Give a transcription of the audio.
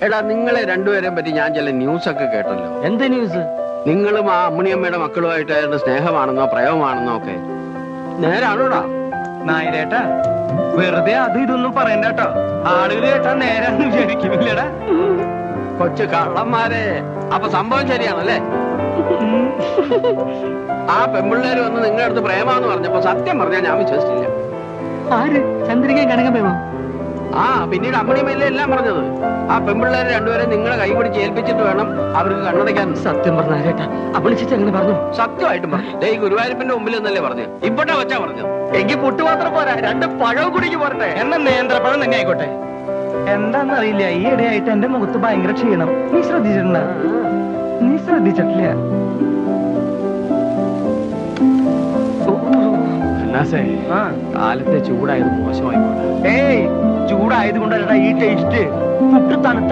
എടാ നിങ്ങളെ രണ്ടുപേരെയും പറ്റി ഞാൻ ചില ന്യൂസ് ഒക്കെ കേട്ടല്ലോ. എന്ത് ന്യൂസ്? നിങ്ങളും ആ അമ്മിണിയമ്മയുടെ മക്കളുമായിട്ട് സ്നേഹമാണെന്നോ പ്രേമമാണെന്നോ ഒക്കെ നേരാണോടാ? നായരേട്ടാ വെറുതെ അത് ഇതൊന്നും പറയണ്ട കേട്ടോ. ആളുകൾ കേട്ടാ നേരാന്ന് വിചാരിക്കുന്നില്ലടാ. കൊച്ചു കള്ളന്മാരെ. അപ്പൊ സംഭവം ശരിയാണല്ലേ? ആ പെൺപിള്ളേര് വന്ന് നിങ്ങളുടെ അടുത്ത് പ്രേമാന്ന് പറഞ്ഞപ്പോ സത്യം പറഞ്ഞാൽ ഞാൻ വിശ്വസിച്ചില്ല. ആര്? ചന്ദ്രികയും കനകമേമോ? ആ പിന്നീട് അമ്മിണിയമ്മയിലെ എല്ലാം പറഞ്ഞത്. ആ പെൺപിള്ളേര് രണ്ടുപേരെ നിങ്ങളെ കൈ പിടിച്ച് ഏൽപ്പിച്ചിട്ട് വേണം അവർക്ക് കണ്ണടയ്ക്കാൻ. സത്യം പറഞ്ഞ ചേട്ടാ അപ്പളിച്ചിട്ട് എങ്ങനെ പറഞ്ഞു? സത്യമായിട്ടും പറഞ്ഞു. ഈ ഗുരുവായൂരപ്പന്റെ മുമ്പിൽ എന്നല്ലേ പറഞ്ഞു. ഇവിടെ വെച്ചാ പറഞ്ഞത്. എങ്കിൽ പുട്ട് മാത്രം പോരാ, 2 പഴവും കുടിക്ക് പോരട്ടെ. എന്നാ നേന്ത്രപ്പഴം തന്നെ ആയിക്കോട്ടെ. എന്താന്നറിയില്ല, ഈ ഇടയായിട്ട് എന്റെ മുഖത്ത് ഭയങ്കര ക്ഷീണം. നീ ശ്രദ്ധിച്ചിട്ടുണ്ട? നീ ശ്രദ്ധിച്ചിട്ടില്ല? കാലത്തെ ചൂടായത് മോശമായി. ഏയ് ചൂടായത് കൊണ്ടല്ലടാ ഈ ടേസ്റ്റ്. പുട്ട് തണുത്ത